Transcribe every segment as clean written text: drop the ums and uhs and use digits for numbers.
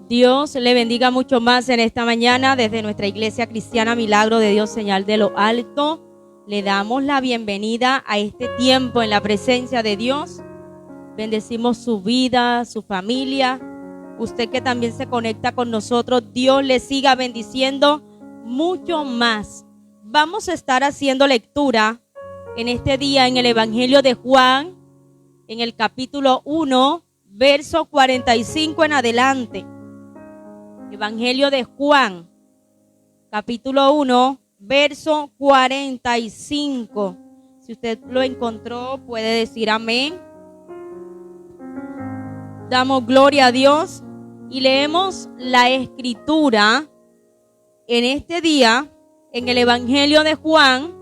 Dios le bendiga mucho más en esta mañana desde nuestra iglesia cristiana Milagro de Dios, Señal de lo Alto. Le damos la bienvenida a este tiempo en la presencia de Dios. Bendecimos su vida, su familia. Usted que también se conecta con nosotros, Dios le siga bendiciendo mucho más. Vamos a estar haciendo lectura en este día en el Evangelio de Juan, en el capítulo 1, verso 45 en adelante. Evangelio de Juan, capítulo 1, verso 45. Si usted lo encontró, puede decir amén. Damos gloria a Dios y leemos la escritura en este día, en el Evangelio de Juan,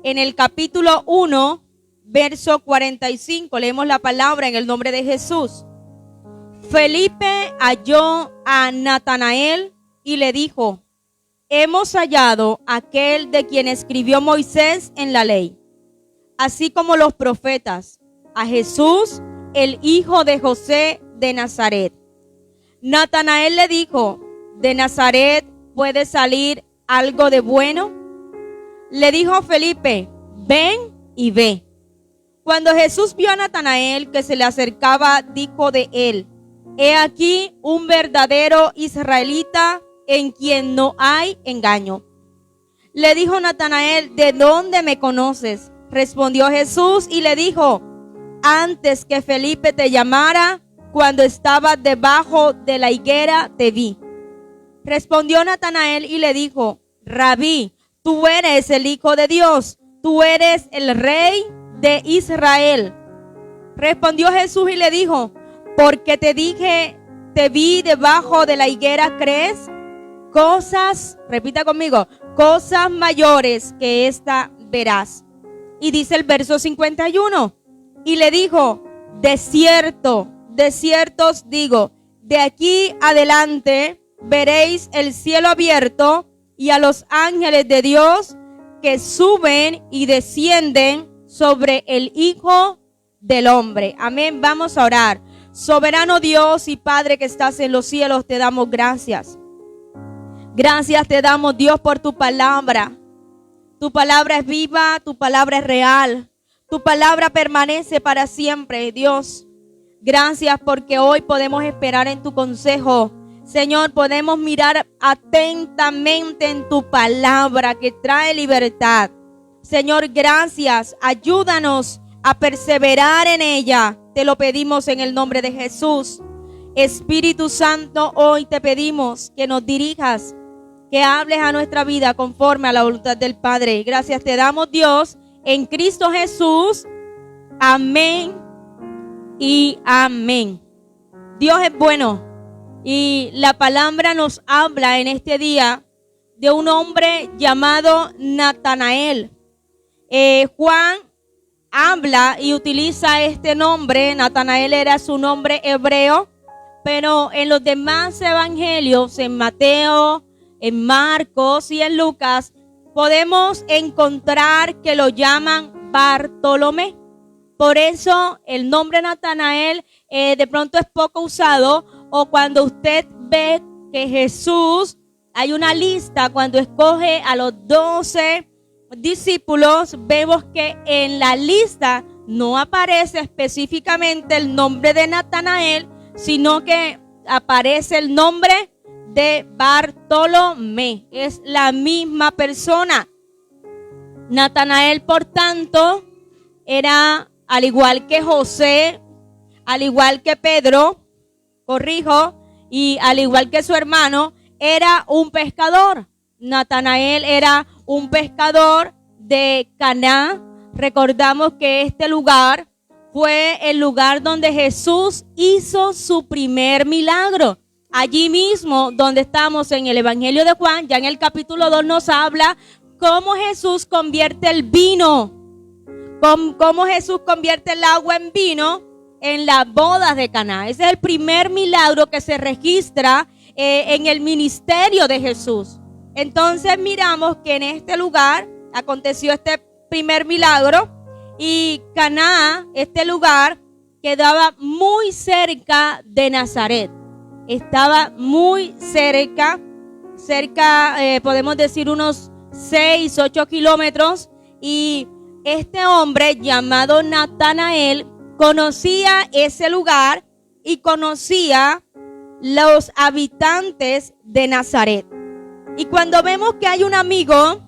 en el capítulo 1, verso 45. Leemos la palabra en el nombre de Jesús. Felipe halló a Natanael y le dijo: hemos hallado aquel de quien escribió Moisés en la ley, así como los profetas, a Jesús, el hijo de José de Nazaret. Natanael le dijo: ¿de Nazaret puede salir algo de bueno? Le dijo Felipe: ven y ve. Cuando Jesús vio a Natanael que se le acercaba, dijo de él: he aquí un verdadero israelita en quien no hay engaño. Le dijo Natanael: ¿de dónde me conoces? Respondió Jesús y le dijo: antes que Felipe te llamara, cuando estabas debajo de la higuera, te vi. Respondió Natanael y le dijo: Rabí, tú eres el Hijo de Dios, tú eres el Rey de Israel. Respondió Jesús y le dijo: porque te dije, te vi debajo de la higuera, ¿crees? Cosas, repita conmigo, cosas mayores que esta verás. Y dice el verso 51, y le dijo: de cierto os digo, de aquí adelante veréis el cielo abierto y a los ángeles de Dios que suben y descienden sobre el Hijo del Hombre. Amén. Vamos a orar. Soberano Dios y Padre que estás en los cielos, te damos gracias. Gracias te damos, Dios, por tu palabra. Tu palabra es viva, tu palabra es real. Tu palabra permanece para siempre, Dios. Gracias porque hoy podemos esperar en tu consejo. Señor, podemos mirar atentamente en tu palabra que trae libertad. Señor, gracias. Ayúdanos a perseverar en ella. Te lo pedimos en el nombre de Jesús. Espíritu Santo, hoy te pedimos que nos dirijas, que hables a nuestra vida conforme a la voluntad del Padre. Gracias te damos, Dios, en Cristo Jesús. Amén y amén. Dios es bueno y la palabra nos habla en este día de un hombre llamado Natanael. Juan habla y utiliza este nombre. Natanael era su nombre hebreo, pero en los demás evangelios, en Mateo, en Marcos y en Lucas, podemos encontrar que lo llaman Bartolomé. Por eso el nombre Natanael de pronto es poco usado, o cuando usted ve que Jesús, hay una lista cuando escoge a los 12 discípulos, vemos que en la lista no aparece específicamente el nombre de Natanael, sino que aparece el nombre de Bartolomé. Es la misma persona. Natanael, por tanto, era, al igual que José, al igual que Pedro, y al igual que su hermano, era un pescador. Natanael era un pescador de Caná. Recordamos que este lugar fue el lugar donde Jesús hizo su primer milagro. Allí mismo donde estamos en el Evangelio de Juan, ya en el capítulo 2 nos habla cómo Jesús convierte el vino, cómo Jesús convierte el agua en vino en las bodas de Caná. Ese es el primer milagro que se registra en el ministerio de Jesús. Entonces miramos que en este lugar aconteció este primer milagro y Caná, este lugar, quedaba muy cerca de Nazaret. estaba muy cerca, podemos decir unos 6, 8 kilómetros, y este hombre llamado Natanael conocía ese lugar y conocía los habitantes de Nazaret. Y cuando vemos que hay un amigo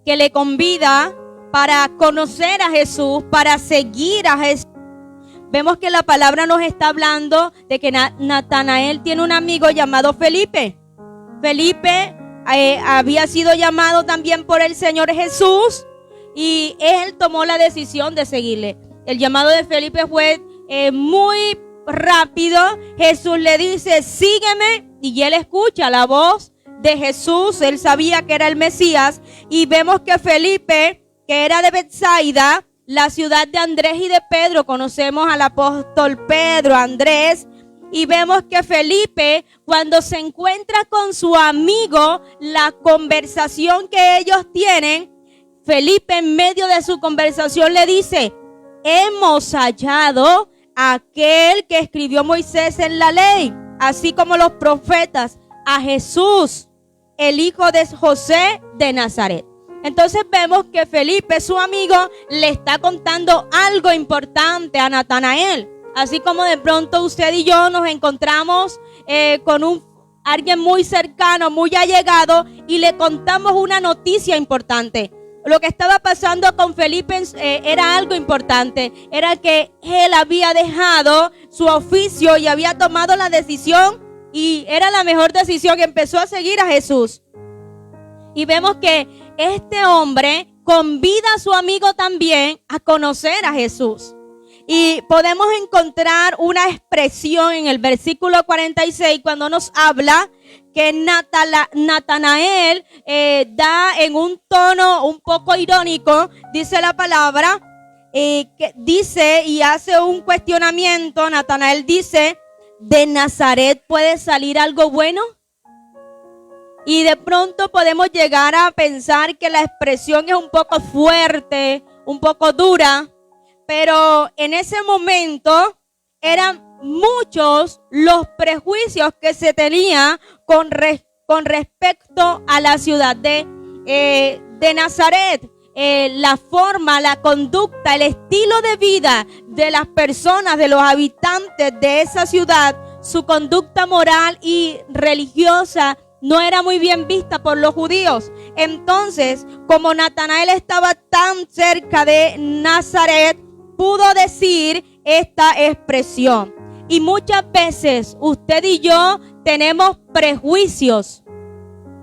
que le convida para conocer a Jesús, para seguir a Jesús, vemos que la palabra nos está hablando de que Natanael tiene un amigo llamado Felipe. Felipe había sido llamado también por el Señor Jesús y él tomó la decisión de seguirle. El llamado de Felipe fue muy rápido. Jesús le dice, sígueme, y él escucha la voz de Jesús. Él sabía que era el Mesías, y vemos que Felipe, que era de Betsaida, la ciudad de Andrés y de Pedro, conocemos al apóstol Pedro, Andrés, y vemos que Felipe, cuando se encuentra con su amigo, la conversación que ellos tienen, Felipe en medio de su conversación le dice, hemos hallado a aquel que escribió Moisés en la ley, así como los profetas, a Jesús, el hijo de José de Nazaret. Entonces vemos que Felipe, su amigo, le está contando algo importante a Natanael. Así como de pronto usted y yo nos encontramos con alguien muy cercano, muy allegado, y le contamos una noticia importante. Lo que estaba pasando con Felipe era algo importante. Era que él había dejado su oficio y había tomado la decisión, y era la mejor decisión, que empezó a seguir a Jesús. Y vemos que este hombre convida a su amigo también a conocer a Jesús. Y podemos encontrar una expresión en el versículo 46 cuando nos habla que Natanael da en un tono un poco irónico, dice la palabra, que dice y hace un cuestionamiento. Natanael dice, ¿de Nazaret puede salir algo bueno? Y de pronto podemos llegar a pensar que la expresión es un poco fuerte, un poco dura, pero en ese momento eran muchos los prejuicios que se tenía con respecto a la ciudad de Nazaret. La forma, la conducta, el estilo de vida de las personas, de los habitantes de esa ciudad, su conducta moral y religiosa no era muy bien vista por los judíos. Entonces, como Natanael estaba tan cerca de Nazaret, pudo decir esta expresión. Y muchas veces usted y yo tenemos prejuicios.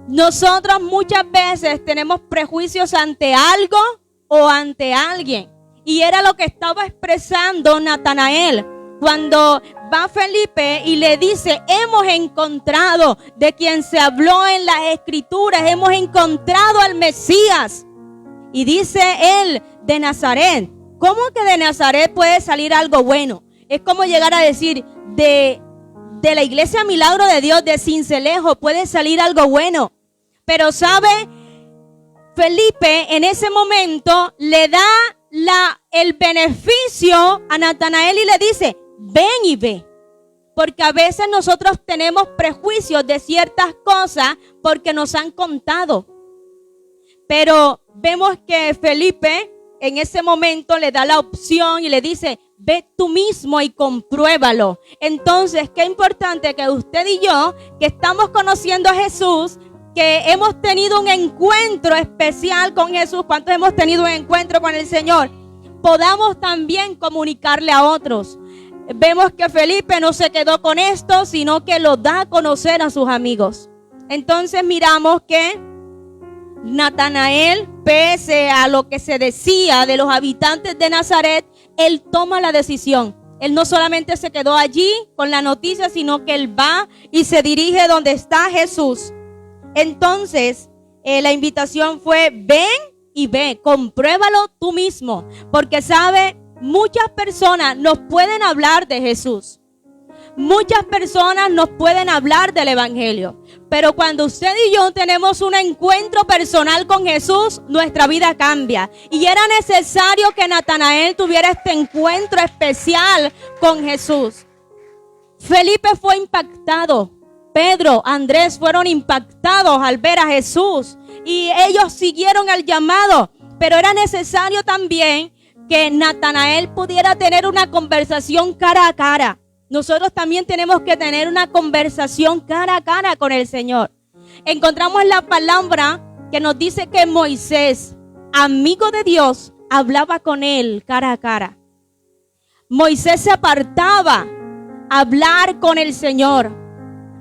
Nosotros muchas veces tenemos prejuicios ante algo o ante alguien. Y era lo que estaba expresando Natanael cuando va Felipe y le dice, hemos encontrado de quien se habló en las escrituras, hemos encontrado al Mesías. Y dice él, de Nazaret. ¿Cómo que de Nazaret puede salir algo bueno? Es como llegar a decir, de la iglesia Milagro de Dios de Sincelejo puede salir algo bueno. Pero sabe, Felipe en ese momento le da el beneficio a Natanael y le dice, ven y ve. Porque a veces nosotros tenemos prejuicios de ciertas cosas porque nos han contado. Pero vemos que Felipe en ese momento le da la opción y le dice, ve tú mismo y compruébalo. Entonces, qué importante que usted y yo, que estamos conociendo a Jesús, que hemos tenido un encuentro especial con Jesús, ¿cuántos hemos tenido un encuentro con el Señor? Podamos también comunicarle a otros. Vemos que Felipe no se quedó con esto, sino que lo da a conocer a sus amigos. Entonces miramos que Natanael, pese a lo que se decía de los habitantes de Nazaret, él toma la decisión. Él no solamente se quedó allí con la noticia, sino que él va y se dirige donde está Jesús. Entonces, la invitación fue, ven y ve, compruébalo tú mismo. Porque sabe, muchas personas nos pueden hablar de Jesús. Muchas personas nos pueden hablar del evangelio. Pero cuando usted y yo tenemos un encuentro personal con Jesús, nuestra vida cambia. Y era necesario que Natanael tuviera este encuentro especial con Jesús. Felipe fue impactado. Pedro, Andrés fueron impactados al ver a Jesús y ellos siguieron el llamado, pero era necesario también que Natanael pudiera tener una conversación cara a cara. Nosotros también tenemos que tener una conversación cara a cara con el Señor. Encontramos la palabra que nos dice que Moisés, amigo de Dios, hablaba con él cara a cara. Moisés se apartaba a hablar con el Señor.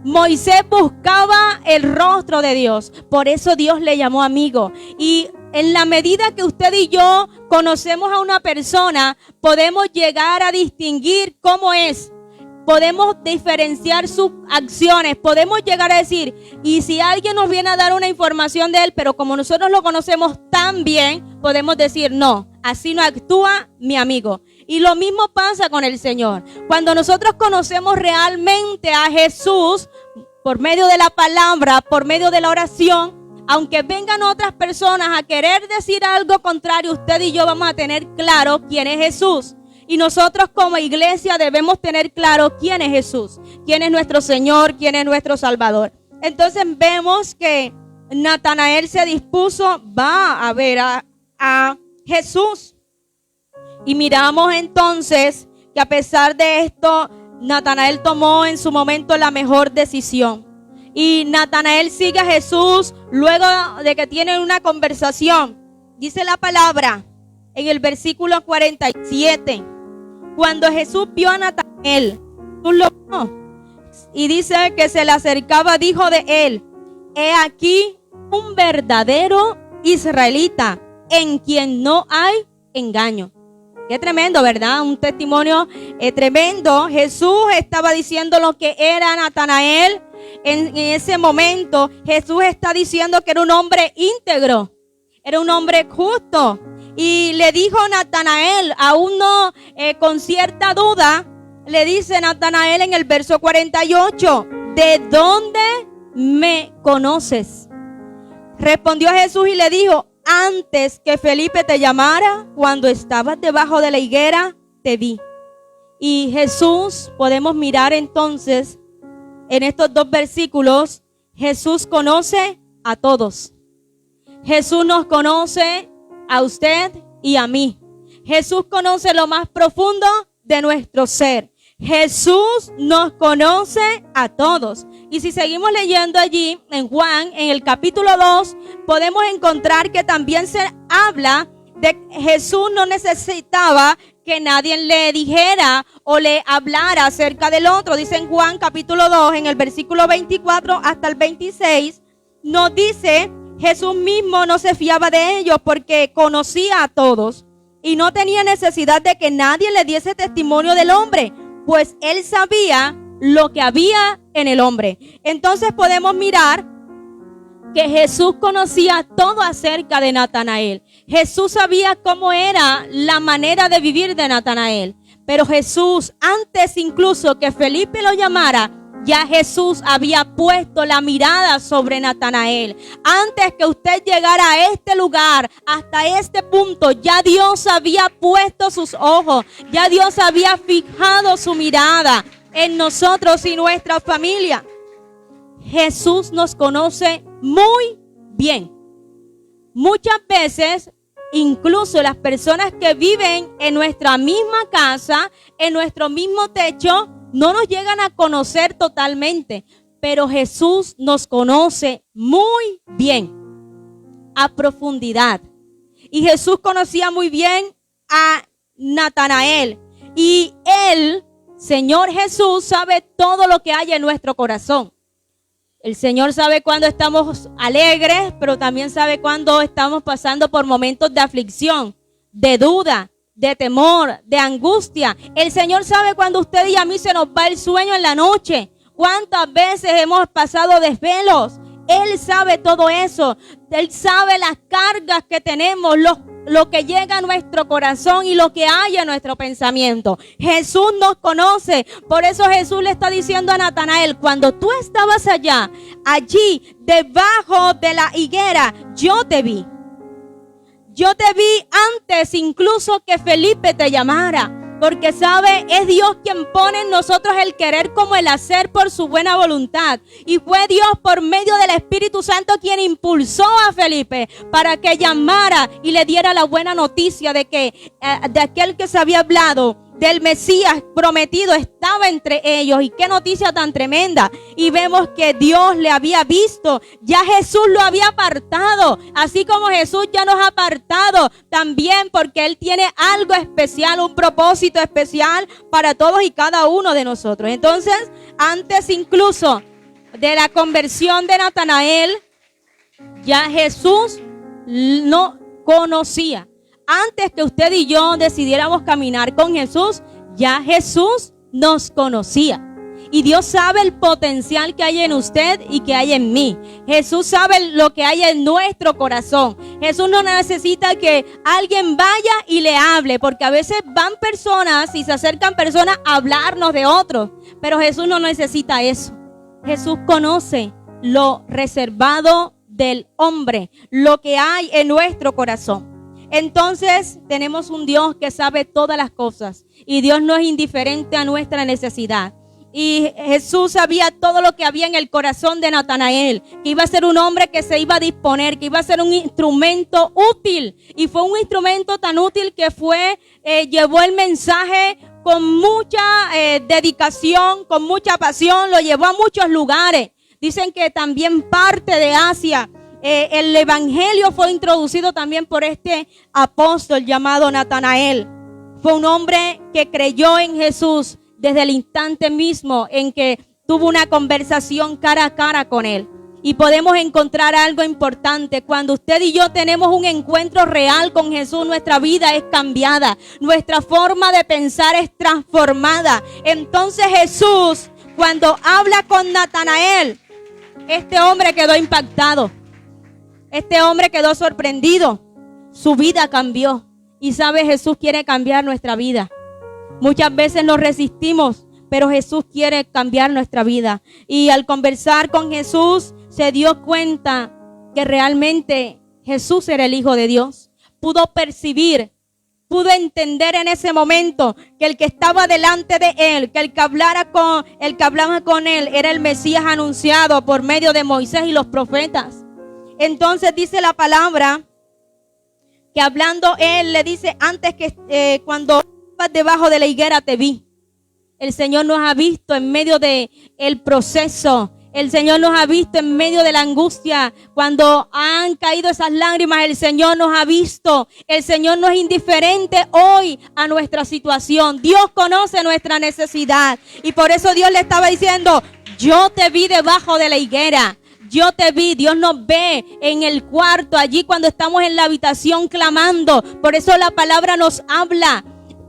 Moisés buscaba el rostro de Dios. Por eso Dios le llamó amigo. Y en la medida que usted y yo conocemos a una persona, podemos llegar a distinguir cómo es. Podemos diferenciar sus acciones. Podemos llegar a decir, y si alguien nos viene a dar una información de él, pero como nosotros lo conocemos tan bien, podemos decir, no, así no actúa mi amigo. Y lo mismo pasa con el Señor. Cuando nosotros conocemos realmente a Jesús, por medio de la palabra, por medio de la oración, aunque vengan otras personas a querer decir algo contrario, usted y yo vamos a tener claro quién es Jesús. Y nosotros como iglesia debemos tener claro quién es Jesús, quién es nuestro Señor, quién es nuestro Salvador. Entonces vemos que Natanael se dispuso, va a ver a Jesús. Y miramos entonces que a pesar de esto, Natanael tomó en su momento la mejor decisión. Y Natanael sigue a Jesús luego de que tienen una conversación. Dice la palabra en el versículo 47. Cuando Jesús vio a Natanael, Jesús lo vio, y dice que se le acercaba, dijo de él, he aquí un verdadero israelita en quien no hay engaño. Qué tremendo, ¿verdad? Un testimonio tremendo. Jesús estaba diciendo lo que era Natanael. En ese momento Jesús está diciendo que era un hombre íntegro, era un hombre justo. Y le dijo Natanael, aún no con cierta duda, le dice Natanael en el verso 48, ¿de dónde me conoces? Respondió Jesús y le dijo, antes que Felipe te llamara, cuando estabas debajo de la higuera, te vi. Y Jesús, podemos mirar entonces en estos dos versículos, Jesús conoce a todos. Jesús nos conoce a usted y a mí. Jesús conoce lo más profundo de nuestro ser. Jesús nos conoce a todos. Y si seguimos leyendo allí en Juan, en el capítulo 2, podemos encontrar que también se habla de que Jesús no necesitaba que nadie le dijera o le hablara acerca del otro. Dice en Juan capítulo 2, en el versículo 24 hasta el 26, nos dice, Jesús mismo no se fiaba de ellos porque conocía a todos y no tenía necesidad de que nadie le diese testimonio del hombre, pues él sabía lo que había en el hombre. Entonces podemos mirar que Jesús conocía todo acerca de Natanael. Jesús sabía cómo era la manera de vivir de Natanael. Pero Jesús, antes incluso que Felipe lo llamara, ya Jesús había puesto la mirada sobre Natanael. Antes que usted llegara a este lugar, hasta este punto, ya Dios había puesto sus ojos. Ya Dios había fijado su mirada en nosotros y nuestra familia. Jesús nos conoce muy bien. Muchas veces, incluso las personas que viven en nuestra misma casa, en nuestro mismo techo, no nos llegan a conocer totalmente, pero Jesús nos conoce muy bien, a profundidad. Y Jesús conocía muy bien a Natanael. Y Él, Señor Jesús, sabe todo lo que hay en nuestro corazón. El Señor sabe cuando estamos alegres, pero también sabe cuando estamos pasando por momentos de aflicción, de duda, de temor, de angustia. El Señor sabe cuando usted y a mí se nos va el sueño en la noche. Cuántas veces hemos pasado desvelos. Él sabe todo eso. Él sabe las cargas que tenemos, lo que llega a nuestro corazón y lo que hay en nuestro pensamiento. Jesús nos conoce. Por eso Jesús le está diciendo a Natanael, cuando tú estabas allí debajo de la higuera, yo te vi. Yo te vi antes incluso que Felipe te llamara. Porque sabe, es Dios quien pone en nosotros el querer como el hacer por su buena voluntad. Y fue Dios por medio del Espíritu Santo quien impulsó a Felipe para que llamara y le diera la buena noticia de que de aquel que se había hablado, del Mesías prometido, estaba entre ellos. Y qué noticia tan tremenda. Y vemos que Dios le había visto, ya Jesús lo había apartado, así como Jesús ya nos ha apartado también, porque Él tiene algo especial, un propósito especial para todos y cada uno de nosotros. Entonces, antes incluso de la conversión de Natanael, ya Jesús no conocía. Antes que usted y yo decidiéramos caminar con Jesús, ya Jesús nos conocía. Y Dios sabe el potencial que hay en usted y que hay en mí. Jesús sabe lo que hay en nuestro corazón. Jesús no necesita que alguien vaya y le hable, porque a veces van personas y se acercan personas a hablarnos de otros. Pero Jesús no necesita eso. Jesús conoce lo reservado del hombre, lo que hay en nuestro corazón. Entonces tenemos un Dios que sabe todas las cosas y Dios no es indiferente a nuestra necesidad. Y Jesús sabía todo lo que había en el corazón de Natanael, que iba a ser un hombre que se iba a disponer, que iba a ser un instrumento útil. Y fue un instrumento tan útil que llevó el mensaje con mucha dedicación, con mucha pasión, lo llevó a muchos lugares. Dicen que también parte de Asia. El evangelio fue introducido también por este apóstol llamado Natanael. Fue un hombre que creyó en Jesús desde el instante mismo en que tuvo una conversación cara a cara con él. Y podemos encontrar algo importante. Cuando usted y yo tenemos un encuentro real con Jesús, nuestra vida es cambiada. Nuestra forma de pensar es transformada. Entonces Jesús, cuando habla con Natanael, este hombre quedó impactado. Este hombre quedó sorprendido. Su vida cambió. Y sabe, Jesús quiere cambiar nuestra vida. Muchas veces nos resistimos, pero Jesús quiere cambiar nuestra vida. Y al conversar con Jesús, se dio cuenta que realmente Jesús era el Hijo de Dios. Pudo percibir, pudo entender en ese momento que el que estaba delante de él, que el que hablaba con él era el Mesías anunciado por medio de Moisés y los profetas. Entonces dice la palabra que hablando él le dice, antes que cuando estabas debajo de la higuera te vi. El Señor nos ha visto en medio de el proceso. El Señor nos ha visto en medio de la angustia. Cuando han caído esas lágrimas, el Señor nos ha visto. El Señor no es indiferente hoy a nuestra situación. Dios conoce nuestra necesidad. Y por eso Dios le estaba diciendo, yo te vi debajo de la higuera. Yo te vi. Dios nos ve en el cuarto, allí cuando estamos en la habitación clamando. Por eso la palabra nos habla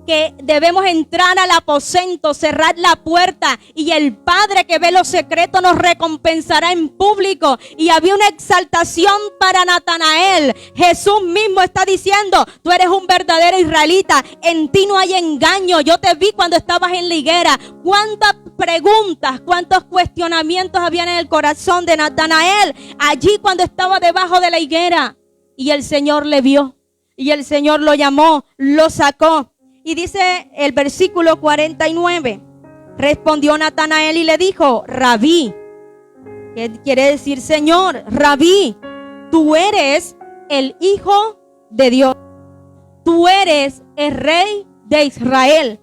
que debemos entrar al aposento, cerrar la puerta y el Padre que ve los secretos nos recompensará en público. Y había una exaltación para Natanael. Jesús mismo está diciendo, tú eres un verdadero israelita, en ti no hay engaño. Yo te vi cuando estabas en la higuera. ¿Cuántas preguntas, cuántos cuestionamientos habían en el corazón de Natanael allí cuando estaba debajo de la higuera? Y el Señor le vio y el Señor lo llamó, lo sacó. Y dice el versículo 49, respondió Natanael y le dijo, Rabí, ¿qué quiere decir Señor? Rabí, tú eres el Hijo de Dios, tú eres el Rey de Israel.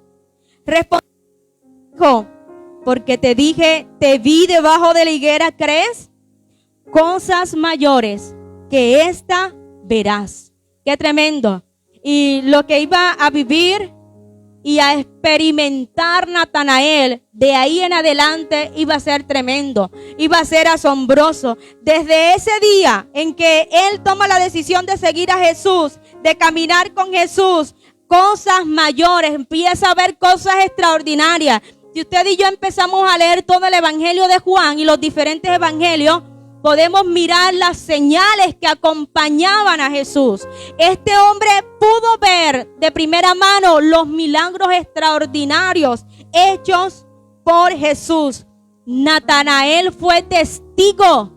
Respondió, porque te dije, te vi debajo de la higuera, ¿crees? Cosas mayores que esta verás. Qué tremendo. Y lo que iba a vivir y a experimentar Natanael de ahí en adelante iba a ser tremendo, iba a ser asombroso. Desde ese día en que él toma la decisión de seguir a Jesús, de caminar con Jesús, cosas mayores, empieza a ver cosas extraordinarias. Si usted y yo empezamos a leer todo el evangelio de Juan y los diferentes evangelios, podemos mirar las señales que acompañaban a Jesús. Este hombre pudo ver de primera mano los milagros extraordinarios hechos por Jesús. Natanael fue testigo.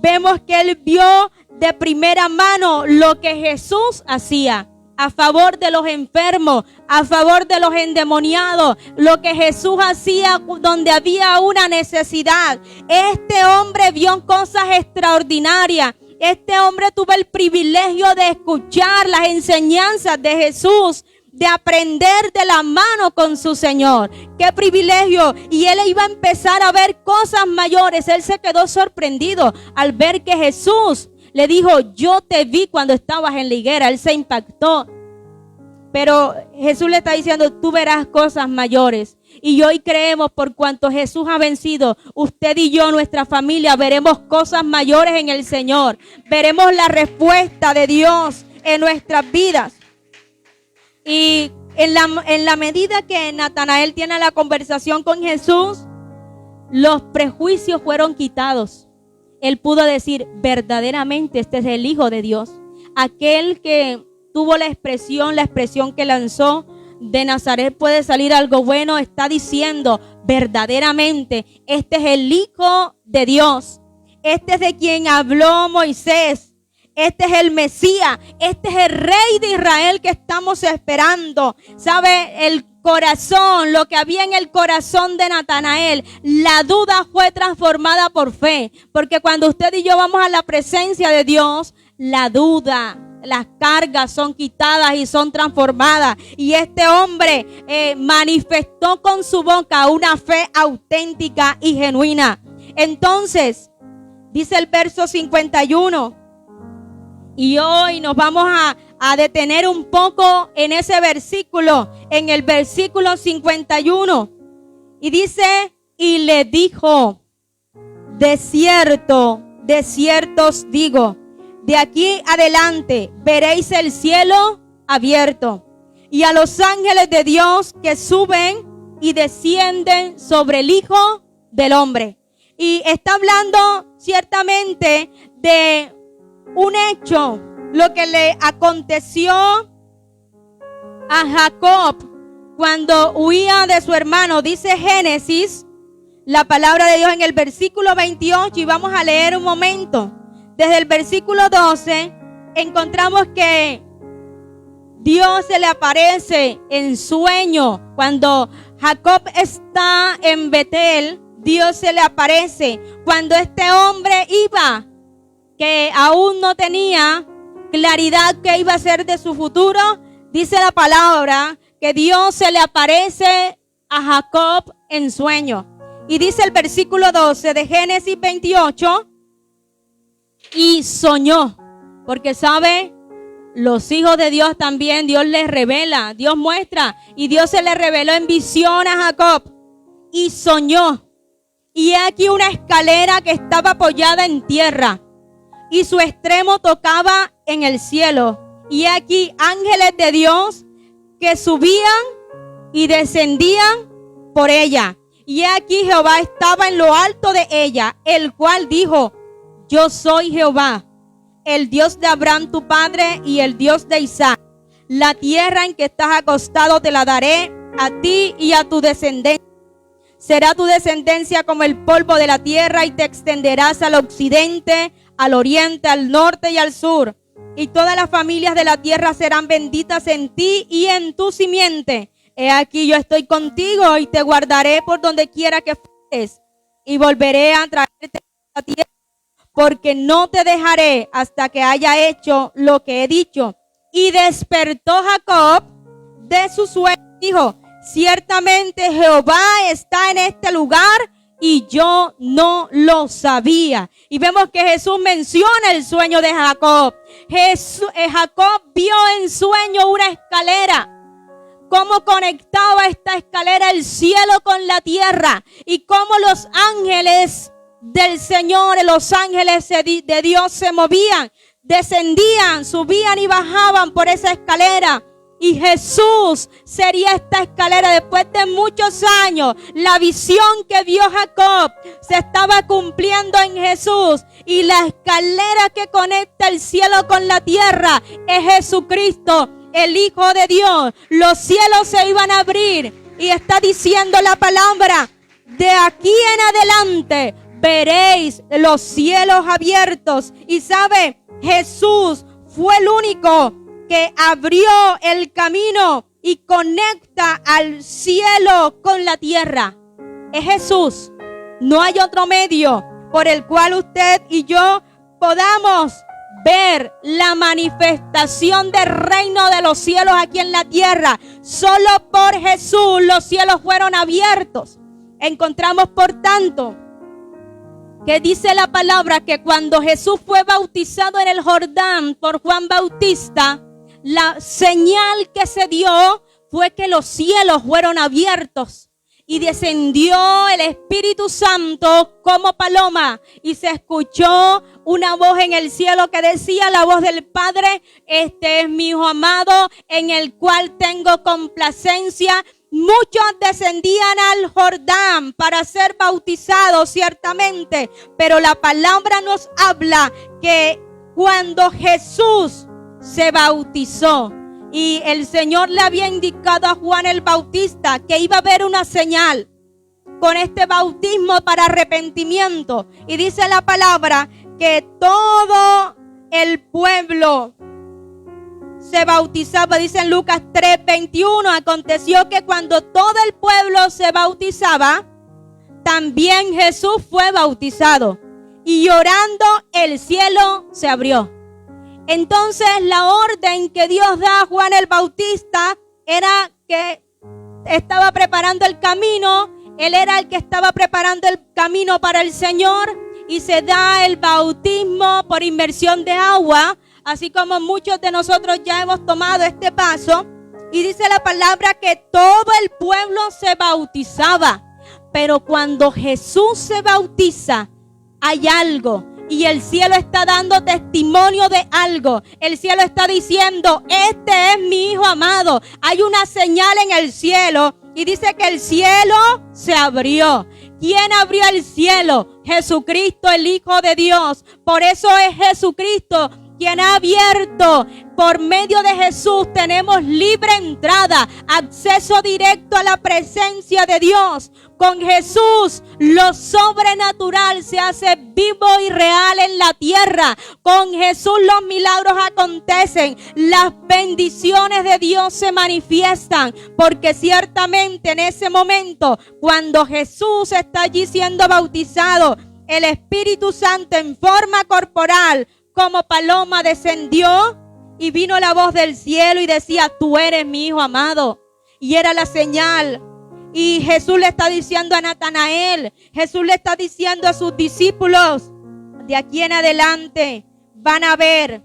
Vemos que él vio de primera mano lo que Jesús hacía. a favor de los enfermos, a favor de los endemoniados, lo que Jesús hacía donde había una necesidad. Este hombre vio cosas extraordinarias. Este hombre tuvo el privilegio de escuchar las enseñanzas de Jesús, de aprender de la mano con su Señor. ¡Qué privilegio! Y él iba a empezar a ver cosas mayores. Él se quedó sorprendido al ver que Jesús le dijo, yo te vi cuando estabas en la higuera. Él se impactó. Pero Jesús le está diciendo, tú verás cosas mayores. Y hoy creemos, por cuanto Jesús ha vencido, usted y yo, nuestra familia, veremos cosas mayores en el Señor. Veremos la respuesta de Dios en nuestras vidas. Y en la medida que Natanael tiene la conversación con Jesús, los prejuicios fueron quitados. Él pudo decir, verdaderamente este es el Hijo de Dios. Aquel que tuvo la expresión que lanzó, de Nazaret puede salir algo bueno, está diciendo, verdaderamente este es el Hijo de Dios. Este es de quien habló Moisés. Este es el Mesías, este es el Rey de Israel que estamos esperando. ¿Sabe? El corazón, lo que había en el corazón de Natanael, la duda fue transformada por fe. Porque cuando usted y yo vamos a la presencia de Dios, la duda, las cargas son quitadas y son transformadas. Y este hombre manifestó con su boca una fe auténtica y genuina. Entonces, dice el verso 51. Y hoy nos vamos a detener un poco en ese versículo, en el versículo 51. Y dice, y le dijo, de cierto os digo, de aquí adelante veréis el cielo abierto y a los ángeles de Dios que suben y descienden sobre el Hijo del Hombre. Y está hablando ciertamente de un hecho, lo que le aconteció a Jacob cuando huía de su hermano. Dice Génesis, la palabra de Dios en el versículo 28, y vamos a leer un momento. Desde el versículo 12 encontramos que Dios se le aparece en sueño. Cuando Jacob está en Betel, Dios se le aparece. Cuando este hombre iba, que aún no tenía claridad que iba a ser de su futuro, dice la palabra que Dios se le aparece a Jacob en sueño. Y dice el versículo 12 de Génesis 28, y soñó, porque sabe, los hijos de Dios también, Dios les revela, Dios muestra, y Dios se le reveló en visión a Jacob, y soñó, y he aquí una escalera que estaba apoyada en tierra, y su extremo tocaba en el cielo. Y aquí ángeles de Dios que subían y descendían por ella. Y aquí Jehová estaba en lo alto de ella, el cual dijo, yo soy Jehová, el Dios de Abraham tu padre y el Dios de Isaac. La tierra en que estás acostado te la daré a ti y a tu descendencia. Será tu descendencia como el polvo de la tierra y te extenderás al occidente, al oriente, al norte y al sur. Y todas las familias de la tierra serán benditas en ti y en tu simiente. He aquí yo estoy contigo y te guardaré por donde quiera que fueres. Y volveré a traerte a la tierra, porque no te dejaré hasta que haya hecho lo que he dicho. Y despertó Jacob de su sueño y dijo, ciertamente Jehová está en este lugar y yo no lo sabía. Y vemos que Jesús menciona el sueño de Jacob. Jacob vio en sueño una escalera. Cómo conectaba esta escalera el cielo con la tierra. Y cómo los ángeles del Señor, los ángeles de Dios se movían, descendían, subían y bajaban por esa escalera. Y Jesús sería esta escalera. Después de muchos años, la visión que vio Jacob se estaba cumpliendo en Jesús. Y la escalera que conecta el cielo con la tierra es Jesucristo, el Hijo de Dios. Los cielos se iban a abrir. Y está diciendo la palabra, de aquí en adelante veréis los cielos abiertos. Y sabe, Jesús fue el único que abrió el camino y conecta al cielo con la tierra. Es Jesús. No hay otro medio por el cual usted y yo podamos ver la manifestación del reino de los cielos aquí en la tierra. Solo por Jesús los cielos fueron abiertos. Encontramos, por tanto, que dice la palabra que cuando Jesús fue bautizado en el Jordán por Juan Bautista, la señal que se dio fue que los cielos fueron abiertos y descendió el Espíritu Santo como paloma y se escuchó una voz en el cielo que decía, la voz del Padre: este es mi Hijo amado en el cual tengo complacencia. Muchos descendían al Jordán para ser bautizados, ciertamente, pero la palabra nos habla que cuando Jesús se bautizó y el Señor le había indicado a Juan el Bautista que iba a haber una señal con este bautismo para arrepentimiento, y dice la palabra que todo el pueblo se bautizaba. Dice en Lucas 3:21, aconteció que cuando todo el pueblo se bautizaba, también Jesús fue bautizado, y llorando el cielo se abrió. Entonces la orden que Dios da a Juan el Bautista era que estaba preparando el camino. Él era el que estaba preparando el camino para el Señor, y se da el bautismo por inmersión de agua, así como muchos de nosotros ya hemos tomado este paso. Y dice la palabra que todo el pueblo se bautizaba. Pero cuando Jesús se bautiza, hay algo. Y el cielo está dando testimonio de algo. El cielo está diciendo, este es mi Hijo amado. Hay una señal en el cielo. Y dice que el cielo se abrió. ¿Quién abrió el cielo? Jesucristo, el Hijo de Dios. Por eso es Jesucristo quien ha abierto. Por medio de Jesús tenemos libre entrada, acceso directo a la presencia de Dios. Con Jesús lo sobrenatural se hace vivo y real en la tierra. Con Jesús los milagros acontecen, las bendiciones de Dios se manifiestan, porque ciertamente en ese momento, cuando Jesús está allí siendo bautizado, el Espíritu Santo en forma corporal como paloma descendió, y vino la voz del cielo y decía, tú eres mi Hijo amado. Y era la señal. Y Jesús le está diciendo a Natanael, Jesús le está diciendo a sus discípulos, de aquí en adelante van a ver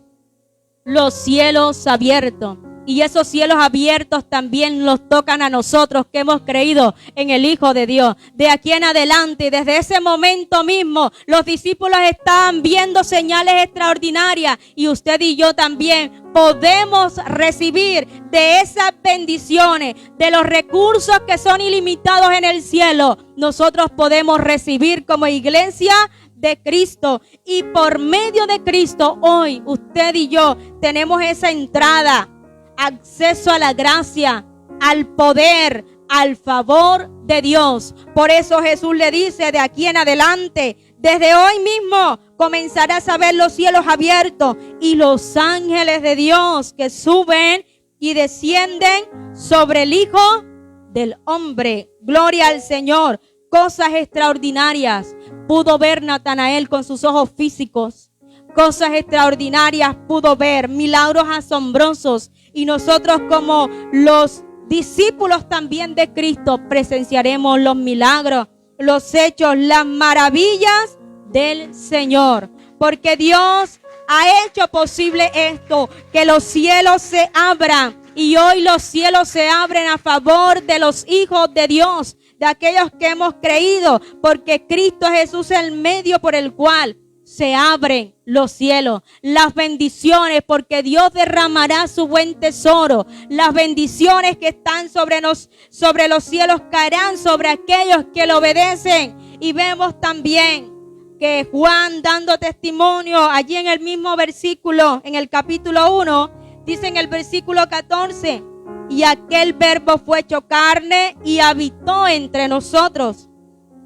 los cielos abiertos. Y esos cielos abiertos también los tocan a nosotros que hemos creído en el Hijo de Dios. De aquí en adelante, desde ese momento mismo, los discípulos estaban viendo señales extraordinarias, y usted y yo también podemos recibir de esas bendiciones, de los recursos que son ilimitados en el cielo. Nosotros podemos recibir como iglesia de Cristo, y por medio de Cristo hoy usted y yo tenemos esa entrada, acceso a la gracia, al poder, al favor de Dios. Por eso Jesús le dice, de aquí en adelante, desde hoy mismo comenzarás a ver los cielos abiertos y los ángeles de Dios que suben y descienden sobre el Hijo del Hombre. Gloria al Señor. Cosas extraordinarias pudo ver Natanael con sus ojos físicos. Cosas extraordinarias pudo ver, milagros asombrosos. Y nosotros, como los discípulos también de Cristo, presenciaremos los milagros, los hechos, las maravillas del Señor. Porque Dios ha hecho posible esto, que los cielos se abran. Y hoy los cielos se abren a favor de los hijos de Dios, de aquellos que hemos creído, porque Cristo Jesús es el medio por el cual se abren los cielos, las bendiciones, porque Dios derramará su buen tesoro. Las bendiciones que están sobre los cielos caerán sobre aquellos que le obedecen. Y vemos también que Juan, dando testimonio allí en el mismo versículo, en el capítulo 1, dice en el versículo 14, y aquel verbo fue hecho carne y habitó entre nosotros,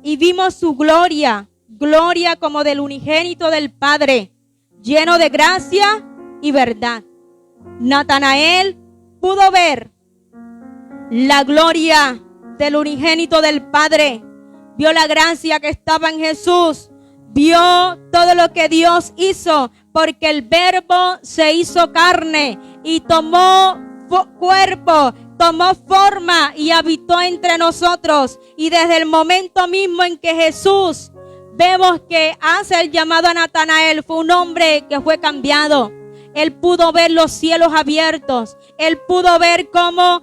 y vimos su gloria, gloria como del unigénito del Padre, lleno de gracia y verdad. Natanael pudo ver la gloria del unigénito del Padre, vio la gracia que estaba en Jesús, vio todo lo que Dios hizo, porque el Verbo se hizo carne y tomó cuerpo, tomó forma y habitó entre nosotros. Y desde el momento mismo en que Jesús vemos que hace el llamado a Natanael, fue un hombre que fue cambiado. Él pudo ver los cielos abiertos. Él pudo ver cómo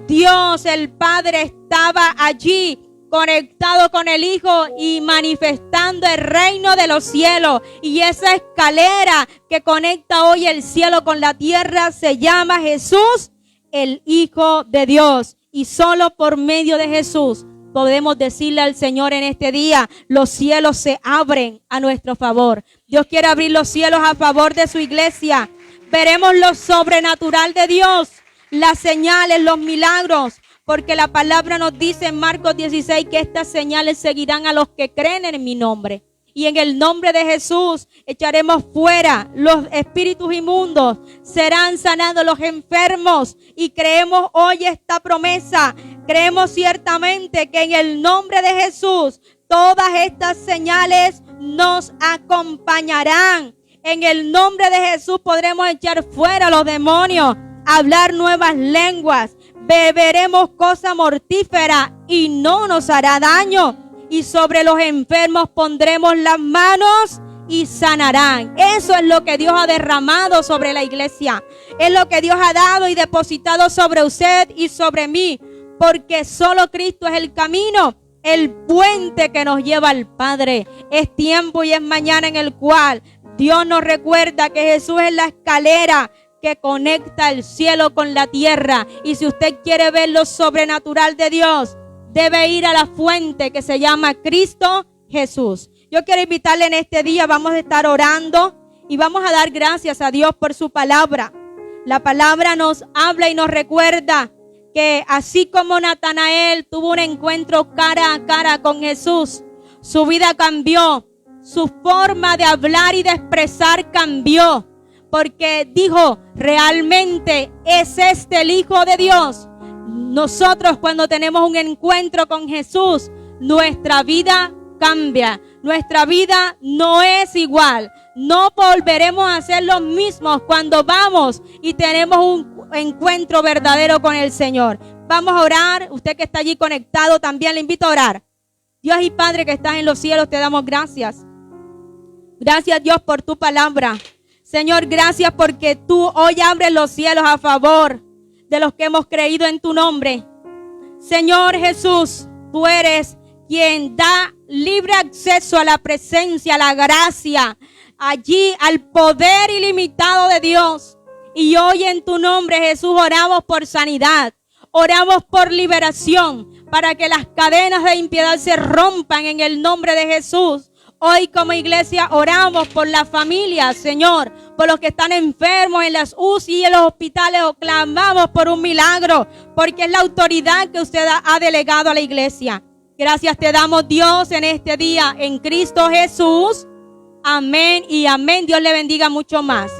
Dios, el Padre, estaba allí conectado con el Hijo y manifestando el reino de los cielos. Y esa escalera que conecta hoy el cielo con la tierra se llama Jesús, el Hijo de Dios. Y solo por medio de Jesús podemos decirle al Señor en este día, los cielos se abren a nuestro favor. Dios quiere abrir los cielos a favor de su iglesia. Veremos lo sobrenatural de Dios, las señales, los milagros, porque la palabra nos dice en Marcos 16 que estas señales seguirán a los que creen en mi nombre. Y en el nombre de Jesús echaremos fuera los espíritus inmundos, serán sanados los enfermos. Y creemos hoy esta promesa, creemos ciertamente que en el nombre de Jesús todas estas señales nos acompañarán. En el nombre de Jesús podremos echar fuera los demonios, hablar nuevas lenguas, beberemos cosa mortífera y no nos hará daño. Y sobre los enfermos pondremos las manos y sanarán. Eso es lo que Dios ha derramado sobre la iglesia. Es lo que Dios ha dado y depositado sobre usted y sobre mí. Porque solo Cristo es el camino, el puente que nos lleva al Padre. Es tiempo y es mañana en el cual Dios nos recuerda que Jesús es la escalera que conecta el cielo con la tierra. Y si usted quiere ver lo sobrenatural de Dios, debe ir a la fuente que se llama Cristo Jesús. Yo quiero invitarle en este día, vamos a estar orando y vamos a dar gracias a Dios por su palabra. La palabra nos habla y nos recuerda que así como Natanael tuvo un encuentro cara a cara con Jesús, su vida cambió, su forma de hablar y de expresar cambió, porque dijo, realmente es este el Hijo de Dios. Nosotros cuando tenemos un encuentro con Jesús, nuestra vida cambia. Nuestra vida no es igual. No volveremos a ser los mismos cuando vamos y tenemos un encuentro verdadero con el Señor. Vamos a orar. Usted que está allí conectado también le invito a orar. Dios y Padre que estás en los cielos, te damos gracias. Gracias Dios por tu palabra. Señor, gracias porque tú hoy abres los cielos a favor de los que hemos creído en tu nombre. Señor Jesús, tú eres quien da libre acceso a la presencia, a la gracia, allí al poder ilimitado de Dios. Y hoy en tu nombre, Jesús, oramos por sanidad, oramos por liberación, para que las cadenas de impiedad se rompan en el nombre de Jesús. Hoy como iglesia oramos por la familia, Señor, por los que están enfermos en las UCI y en los hospitales. O clamamos por un milagro, porque es la autoridad que usted ha delegado a la iglesia. Gracias te damos, Dios, en este día, en Cristo Jesús. Amén y amén. Dios le bendiga mucho más.